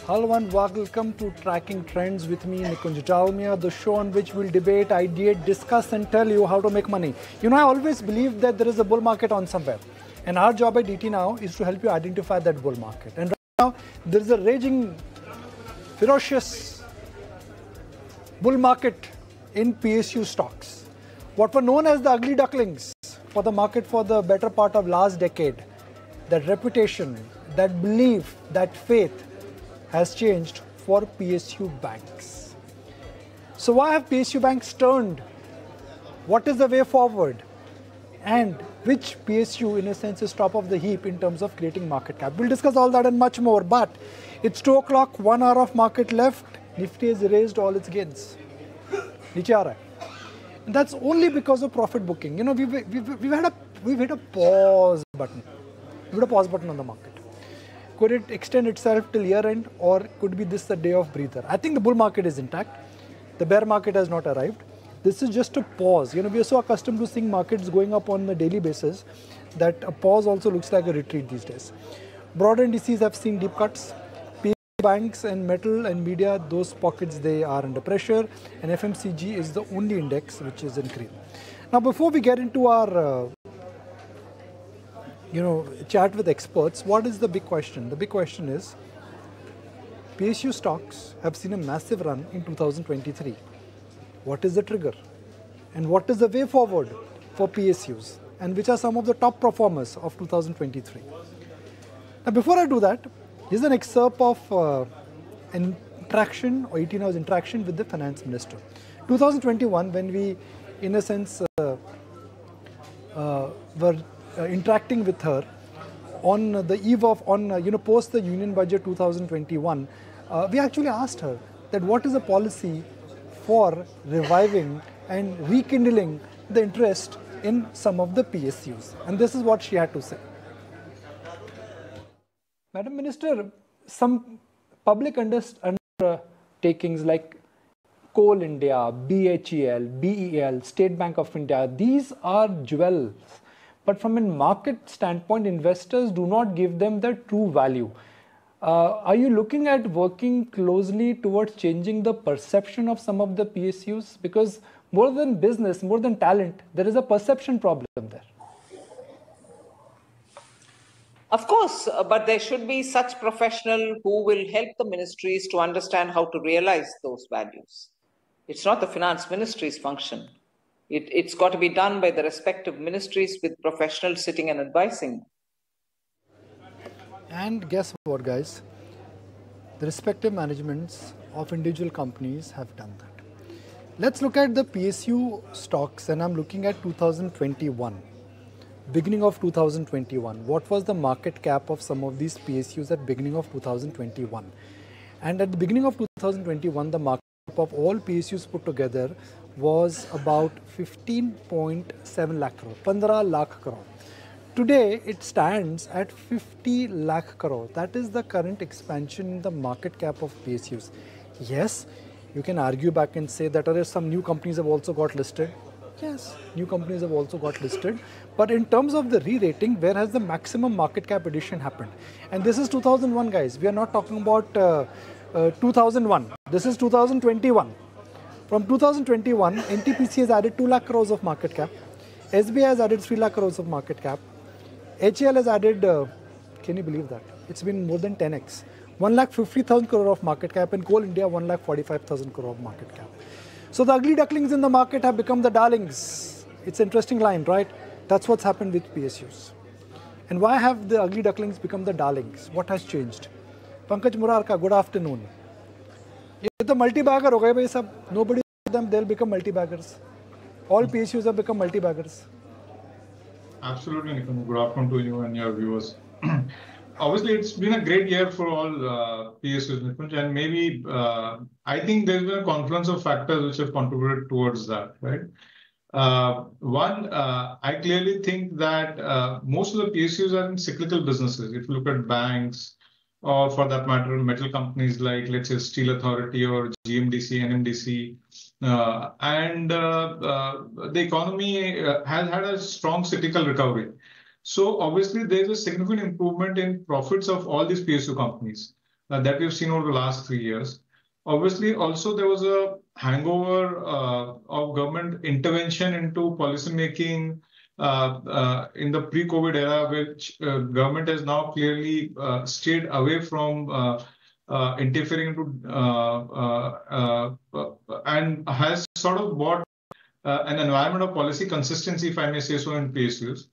Hello and welcome to Tracking Trends with me, Nikunj Dalmia, the show on which we'll debate, ideate, discuss and tell you how to make money. You know, I always believe that there is a bull market on somewhere. And our job at DT now is to help you identify that bull market. And right now, there is a raging, ferocious bull market in PSU stocks. What were known as the ugly ducklings for the market for the better part of last decade. That reputation, that belief, that faith has changed for PSU banks. So why have PSU banks turned? What is the way forward? And which PSU in a sense is top of the heap in terms of creating market cap? We'll discuss all that and much more, but it's 2 o'clock, 1 hour of market left. Nifty has erased all its gains. Niche aa raha hai. And that's only because of profit booking. You know, we've hit a pause button. We've hit a pause button on the market. Could it extend itself till year end, or could be this a day of breather? I think the bull market is intact. The bear market has not arrived. This is just a pause. You know, we are so accustomed to seeing markets going up on a daily basis that a pause also looks like a retreat these days. Broader indices have seen deep cuts. Banks and metal and media, those pockets, they are under pressure, and FMCG is the only index which is in green. Now, before we get into our chat with experts, what is the big question? The big question is, PSU stocks have seen a massive run in 2023. What is the trigger? And what is the way forward for PSUs? And which are some of the top performers of 2023? Now, before I do that, here's an excerpt of interaction, or 18 hours interaction with the finance minister. 2021, when we, in a sense, were interacting with her on the eve of, post the Union Budget 2021, we actually asked her that what is the policy for reviving and rekindling the interest in some of the PSUs. And this is what she had to say. Madam Minister, some public undertakings like Coal India, BHEL, BEL, State Bank of India, these are jewels. But from a market standpoint, investors do not give them the true value. Are you looking at working closely towards changing the perception of some of the PSUs? Because more than business, more than talent, there is a perception problem there. Of course, but there should be such professional who will help the ministries to understand how to realize those values. It's not the finance ministry's function. It's got to be done by the respective ministries with professionals sitting and advising. And guess what, guys? The respective managements of individual companies have done that. Let's look at the PSU stocks, and I'm looking at 2021. Beginning of 2021, what was the market cap of some of these PSUs at beginning of 2021? And at the beginning of 2021, the market cap of all PSUs put together was about 15.7 lakh crore, 15 lakh crore. Today, it stands at 50 lakh crore. That is the current expansion in the market cap of PSUs. Yes, you can argue back and say that some new companies have also got listed. Yes, new companies have also got listed. But in terms of the re-rating, where has the maximum market cap addition happened? And this is 2001, guys. We are not talking about 2001. This is 2021. From 2021, NTPC has added 2 lakh crores of market cap. SBI has added 3 lakh crores of market cap. HAL has added, can you believe that? It's been more than 10x. 1,50,000 crore of market cap, and Coal India 1,45,000 crore of market cap. So the ugly ducklings in the market have become the darlings. It's an interesting line, right? That's what's happened with PSUs. And why have the ugly ducklings become the darlings? What has changed? Pankaj Murarka, good afternoon. The multi-bagger ho gaye bhai sab. Nobody of them, they'll become multi-baggers. All PSUs have become multi-baggers. Absolutely, Nikunj. Good afternoon to you and your viewers. Obviously, it's been a great year for all PSUs, Nikunj, and maybe I think there's been a confluence of factors which have contributed towards that, right? One, I clearly think that most of the PSUs are in cyclical businesses. If you look at banks, or for that matter, metal companies like, let's say, Steel Authority or GMDC, NMDC, and the economy has had a strong cyclical recovery. So obviously, there's a significant improvement in profits of all these PSU companies. that we've seen over the last 3 years. Obviously, also there was a hangover of government intervention into policy making in the pre-COVID era, which government has now clearly stayed away from interfering into and has sort of brought an environment of policy consistency, if I may say so, in PSUs.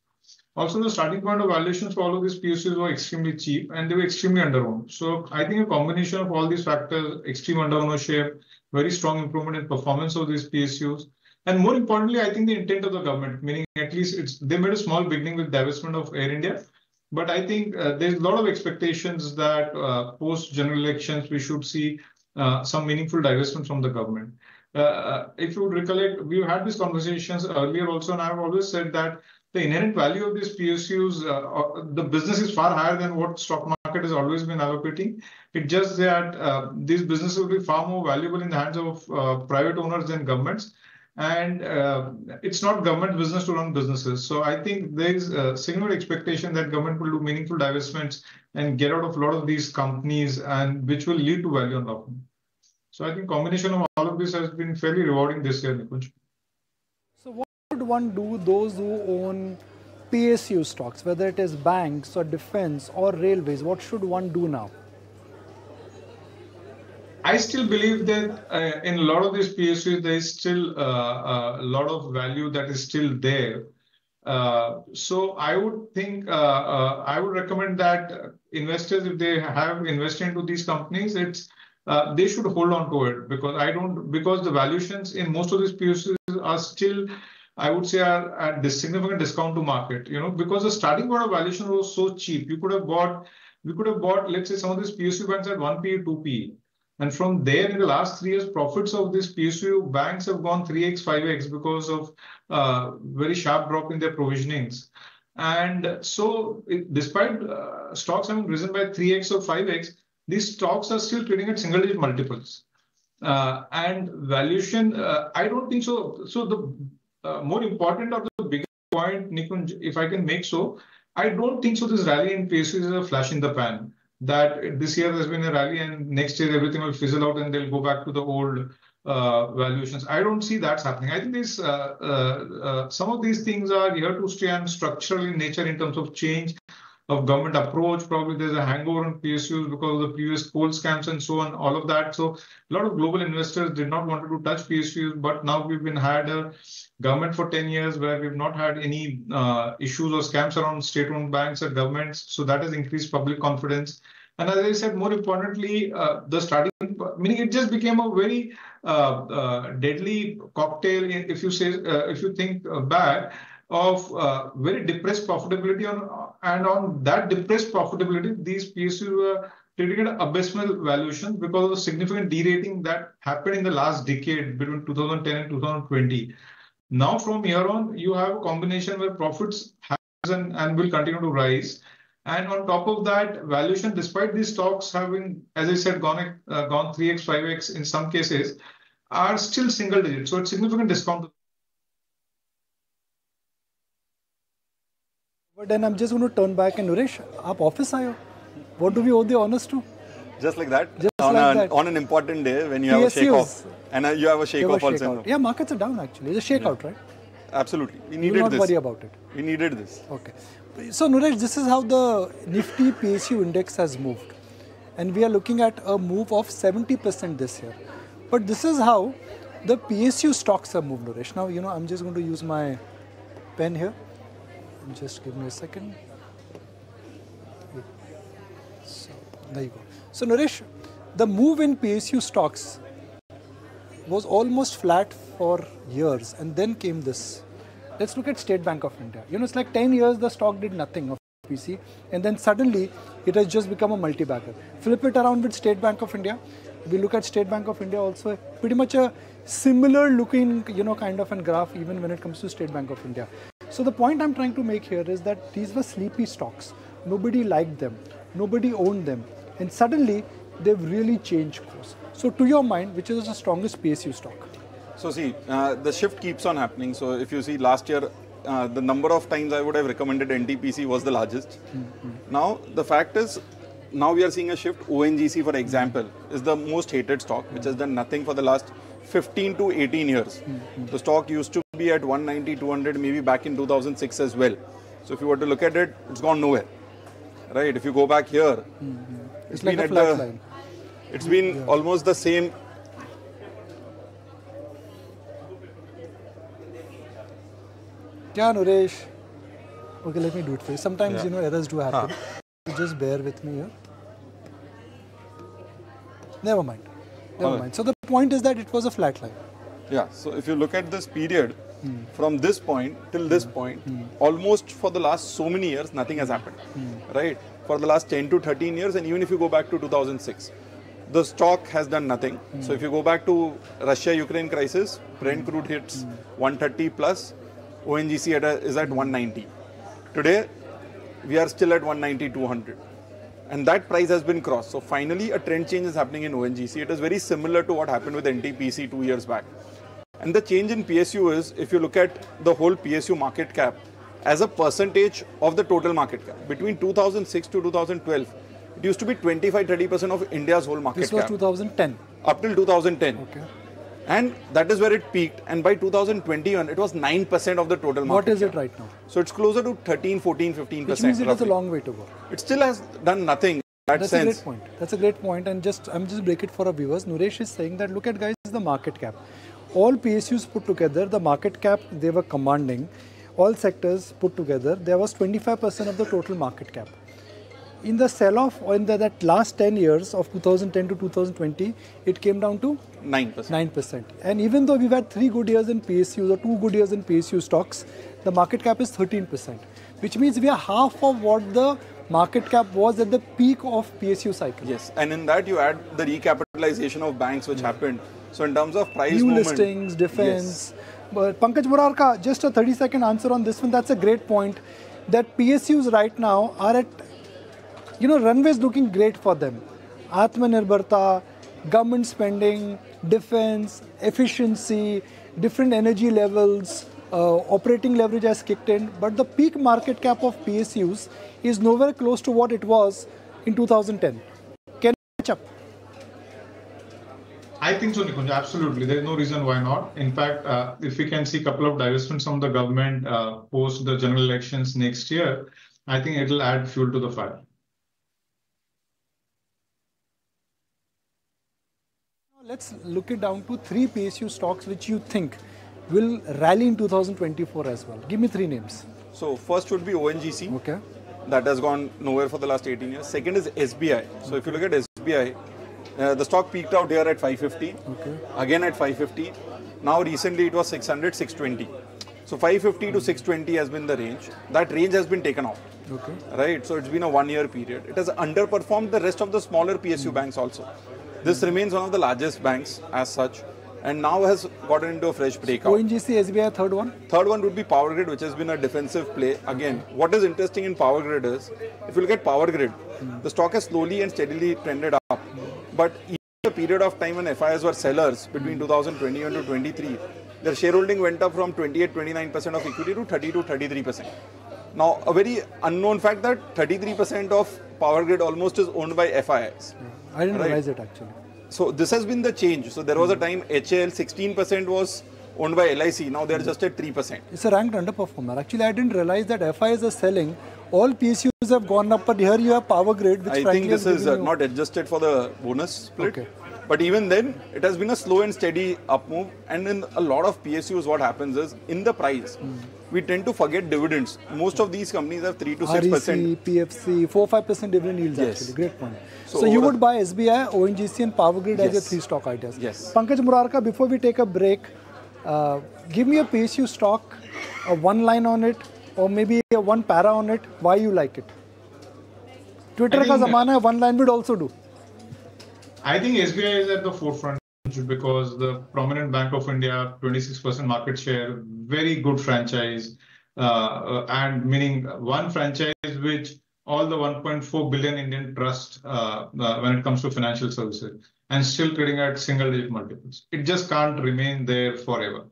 Also, the starting point of valuations for all of these PSUs were extremely cheap and they were extremely underowned. So I think a combination of all these factors, extreme underownership, very strong improvement in performance of these PSUs, and more importantly, I think the intent of the government, meaning at least they made a small beginning with divestment of Air India. But I think there's a lot of expectations that post general elections, we should see some meaningful divestment from the government. If you would recollect, we've had these conversations earlier also, and I've always said that the inherent value of these PSUs, the business is far higher than what stock market has always been allocating. It's just that these businesses will be far more valuable in the hands of private owners than governments. And it's not government business to run businesses. So I think there is a significant expectation that government will do meaningful divestments and get out of a lot of these companies, and which will lead to value unlocking. So I think combination of all of this has been fairly rewarding this year, Nikunj. So what should one do, those who own PSU stocks, whether it is banks or defense or railways, what should one do now? I still believe that in a lot of these PSUs, there is still a lot of value that is still there. So I would think, I would recommend that investors, if they have invested into these companies, they should hold on to it, because the valuations in most of these PSUs are still, I would say, are at this significant discount to market, because the starting point of valuation was so cheap. We could have bought, let's say, some of these PSU banks at 1P, 2P. And from there, in the last 3 years, profits of these PSU banks have gone 3x, 5x because of very sharp drop in their provisionings. And so despite stocks having risen by 3x or 5x, these stocks are still trading at single-digit multiples. And valuation, I don't think so. So the more important or the bigger point, Nikunj, if I can make so, I don't think so this rally in PSU is a flash in the pan, that this year there's been a rally and next year everything will fizzle out and they'll go back to the old valuations. I don't see that's happening. I think this some of these things are here to stay and structural in nature in terms of change of government approach. Probably there's a hangover on PSUs because of the previous coal scams and so on, all of that. So a lot of global investors did not want to touch PSUs, but now we've had a government for 10 years where we've not had any issues or scams around state-owned banks or governments. So that has increased public confidence. And as I said, more importantly, the starting, meaning it just became a very deadly cocktail, if you think back, of very depressed profitability on that depressed profitability, these PSUs were trading at abysmal valuation because of the significant derating that happened in the last decade between 2010 and 2020. Now from here on, you have a combination where profits have risen and will continue to rise. And on top of that, valuation, despite these stocks having, as I said, gone 3x, 5x in some cases, are still single digit. So it's significant discount. But then I'm just going to turn back and Nooresh, aap office aaye ho? What do we owe the honors to? Just like that? Just that. On an important day when you have a shake-off. And you have a shake-off also. Yeah, markets are down actually. It's a shake-out, right? Absolutely. We needed this. Don't worry about it. We needed this. Okay. So Nooresh, this is how the Nifty PSU index has moved. And we are looking at a move of 70% this year. But this is how the PSU stocks have moved, Nooresh. Now, I'm just going to use my pen here. Just give me a second. So, there you go. So Nooresh, the move in PSU stocks was almost flat for years, and then came this. Let's look at State Bank of India. It's like 10 years the stock did nothing of PC, and then suddenly it has just become a multi-bagger. Flip it around with State Bank of India. We look at State Bank of India also, pretty much a similar looking, kind of a graph even when it comes to State Bank of India. So the point I'm trying to make here is that these were sleepy stocks. Nobody liked them. Nobody owned them. And suddenly, they've really changed course. So to your mind, which is the strongest PSU stock? So see, the shift keeps on happening. So if you see last year, the number of times I would have recommended NTPC was the largest. Now, the fact is, now we are seeing a shift. ONGC, for example, is the most hated stock, which has done nothing for the last 15 to 18 years. The stock used to be at 190, 200, maybe back in 2006 as well. So if you were to look at it, it's gone nowhere, right? If you go back here, it's like a flat line. It's been almost the same. Yeah, Nooresh. Okay, let me do it for you. Sometimes, you know, errors do happen. So just bear with me here. Never mind. Never mind. So the point is that it was a flat line. Yeah, so if you look at this period, from this point till this point, almost for the last so many years, nothing has happened, right? For the last 10 to 13 years, and even if you go back to 2006, the stock has done nothing. So if you go back to Russia-Ukraine crisis, Brent crude hits 130 plus, ONGC is at 190. Today, we are still at 190, 200. And that price has been crossed. So finally, a trend change is happening in ONGC. It is very similar to what happened with NTPC 2 years back. And the change in PSU is, if you look at the whole PSU market cap as a percentage of the total market cap, between 2006 to 2012, it used to be 25-30% of India's whole market cap. This was 2010. Up till 2010. Okay. And that is where it peaked. And by 2021, it was 9% of the total market. What is cap. it right now? So it's closer to 13, 14, 15%. Which means it has a roughly. long way to go. It still has done nothing in that That's sense. a great point. That's a great point. And I'm just break it for our viewers. Nooresh is saying that look at guys the market cap. All PSUs put together, the market cap they were commanding, all sectors put together, there was 25% of the total market cap. In the sell-off, or in that last 10 years of 2010 to 2020, it came down to 9%. 9%. And even though we've had 3 good years in PSUs or 2 good years in PSU stocks, the market cap is 13%, which means we are half of what the market cap was at the peak of PSU cycle. Yes, and in that you add the recapitalization of banks which happened. So in terms of price New movement, listings, defense. But Pankaj Murarka, just a 30-second answer on this one. That's a great point. That PSUs right now are at, you know, runways looking great for them. Atmanirbharta, government spending, defense, efficiency, different energy levels, operating leverage has kicked in. But the peak market cap of PSUs is nowhere close to what it was in 2010. Can we catch up? I think so, Nikunj. Absolutely. There is no reason why not. In fact, if we can see a couple of divestments from the government post the general elections next year, I think it will add fuel to the fire. Let's look it down to 3 PSU stocks which you think will rally in 2024 as well. Give me 3 names. So first would be ONGC. Okay. That has gone nowhere for the last 18 years. Second is SBI. So if you look at SBI, the stock peaked out here at 550. Okay. Again at 550. Now recently it was 600, 620. So 550 to 620 has been the range. That range has been taken out. Okay. Right. So it's been a 1 year period. It has underperformed the rest of the smaller PSU banks also. This remains one of the largest banks as such, and now has gotten into a fresh breakout. ONGC, SBI, third one? Third one would be Power Grid, which has been a defensive play. Again, what is interesting in Power Grid is, if you look at Power Grid, the stock has slowly and steadily trended up. But in a period of time when FIs were sellers between 2021 to 23, their shareholding went up from 28-29% of equity to 30 to 33%. Now, a very unknown fact that 33% of Power Grid almost is owned by FIs. I didn't realize it actually. So this has been the change. So there was a time HAL 16% was owned by LIC. Now they are just at 3%. It's a ranked underperformer. Actually, I didn't realize that FIs are selling. All PSUs have gone up, but here you have Power Grid, which I think this is not adjusted for the bonus split. Okay. But even then, it has been a slow and steady up move. And in a lot of PSUs, what happens is, in the price, we tend to forget dividends. Most of these companies have 3 to 6%. REC, PFC, 4-5% dividend yields Yes. actually. Great point. So So you would buy SBI, ONGC and Power Grid as your Yes. 3 stock ideas. Yes. Pankaj Murarka, before we take a break, give me a PSU stock, a 1 line on it, or maybe a 1 para on it, why you like it. Twitter ka zamana hai, 1 line would also do. I think SBI is at the forefront because the prominent Bank of India, 26% market share, very good franchise, and meaning one franchise which all the 1.4 billion Indian trust when it comes to financial services, and still trading at single-digit multiples. It just can't remain there forever.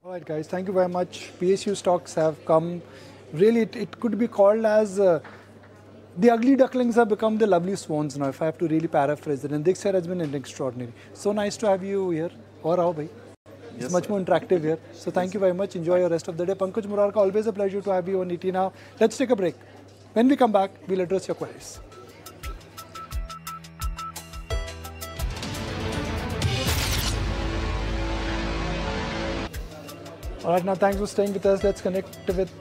All right, guys, thank you very much. PSU stocks have come, really, it could be called as The ugly ducklings have become the lovely swans now, if I have to really paraphrase it. And this year has been an extraordinary. So nice to have you here. Or how, bhai? It's much more interactive here. So thank you very much. Enjoy your rest of the day. Pankaj Murarka, always a pleasure to have you on ET Now. Let's take a break. When we come back, we'll address your queries. All right, now thanks for staying with us. Let's connect with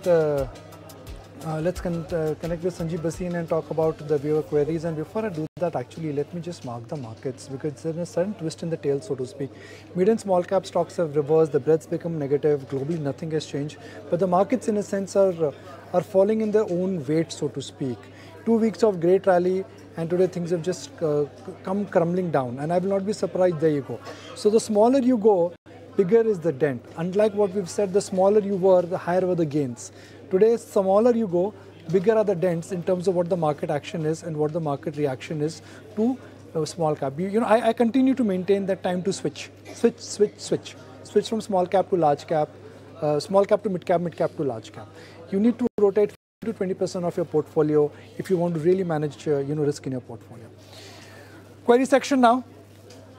connect with Sanjiv, Bhasin and talk about the viewer queries. And before I do that, actually, let me just mark the markets because there's a sudden twist in the tail, so to speak. Mid and small cap stocks have reversed. The breadth's become negative. Globally, nothing has changed. But the markets, in a sense, are falling in their own weight, so to speak. 2 weeks of great rally, and today things have just come crumbling down. And I will not be surprised. There you go. So the smaller you go, bigger is the dent. Unlike what we've said, the smaller you were, the higher were the gains. Today, smaller you go, bigger are the dents in terms of what the market action is and what the market reaction is to small cap. I continue to maintain that time to switch from small cap to large cap, small cap to mid cap to large cap. You need to rotate 15 to 20% of your portfolio if you want to really manage risk in your portfolio. Query section now.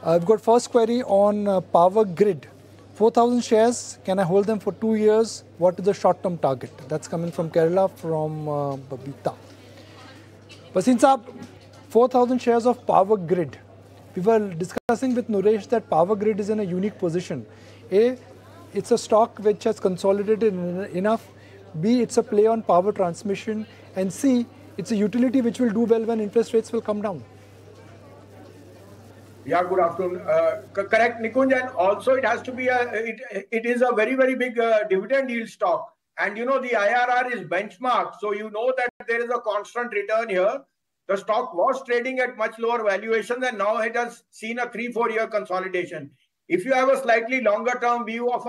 I've got first query on Power Grid. 4,000 shares, can I hold them for 2 years? What is the short-term target? That's coming from Kerala, from Babita. Bhasin Saab, 4,000 shares of Power Grid. We were discussing with Nooresh that Power Grid is in a unique position. A, it's a stock which has consolidated enough. B, it's a play on power transmission. And C, it's a utility which will do well when interest rates will come down. Yeah, good afternoon. Correct, Nikunj, and also it has to be it is a very, very big dividend yield stock. And the IRR is benchmark. So that there is a constant return here. The stock was trading at much lower valuations and now it has seen a 3-4 year consolidation. If you have a slightly longer term view of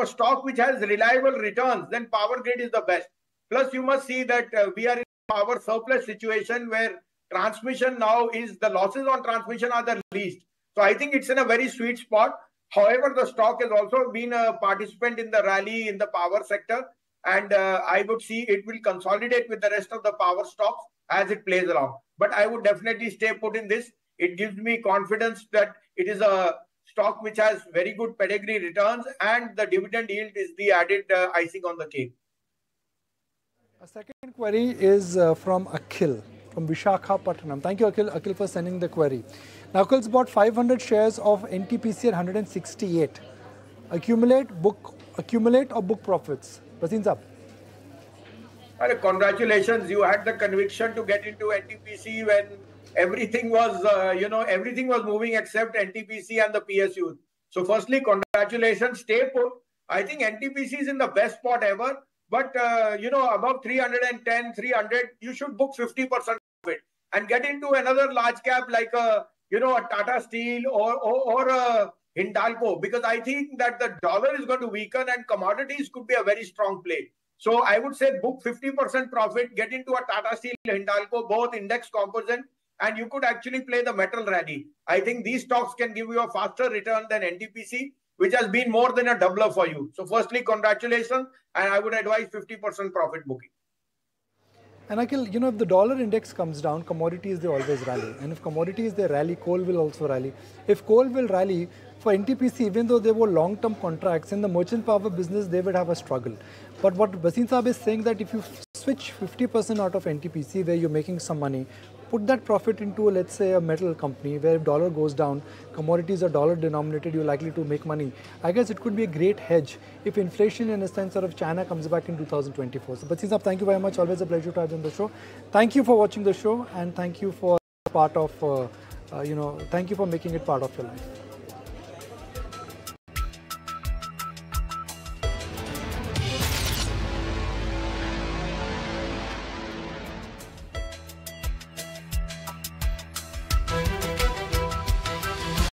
a stock which has reliable returns, then Power Grid is the best. Plus, you must see that we are in a power surplus situation where transmission now is the losses on transmission are the least. So I think it's in a very sweet spot. However, the stock has also been a participant in the rally in the power sector. And I would see it will consolidate with the rest of the power stocks as it plays along. But I would definitely stay put in this. It gives me confidence that it is a stock which has very good pedigree returns and the dividend yield is the added icing on the cake. A second query is from Akhil, from Visakhapatnam. Thank you, Akhil, for sending the query. Now, Akhil's bought 500 shares of NTPC at 168. Accumulate or book profits? Bhasin Saab. Congratulations, you had the conviction to get into NTPC when everything was, everything was moving except NTPC and the PSUs. So firstly, congratulations, stay put. I think NTPC is in the best spot ever. But, above 310, 300, you should book 50% of it and get into another large cap like a Tata Steel or a Hindalco, because I think that the dollar is going to weaken and commodities could be a very strong play. So I would say book 50% profit, get into a Tata Steel, Hindalco, both index composite, and you could actually play the metal rally. I think these stocks can give you a faster return than NTPC, which has been more than a doubler for you. So firstly, congratulations, and I would advise 50% profit booking. And Akhil, if the dollar index comes down, commodities, they always rally. And if commodities, they rally, coal will also rally. If coal will rally, for NTPC, even though they were long-term contracts, in the merchant power business, they would have a struggle. But what Bhasin Saab is saying that if you switch 50% out of NTPC, where you're making some money, put that profit into, let's say, a metal company where if dollar goes down, commodities are dollar denominated, you're likely to make money. I guess it could be a great hedge if inflation, in a sense, of China comes back in 2024. So, Bhasin Saab, thank you very much. Always a pleasure to have you on the show. Thank you for watching the show and thank you for thank you for making it part of your life.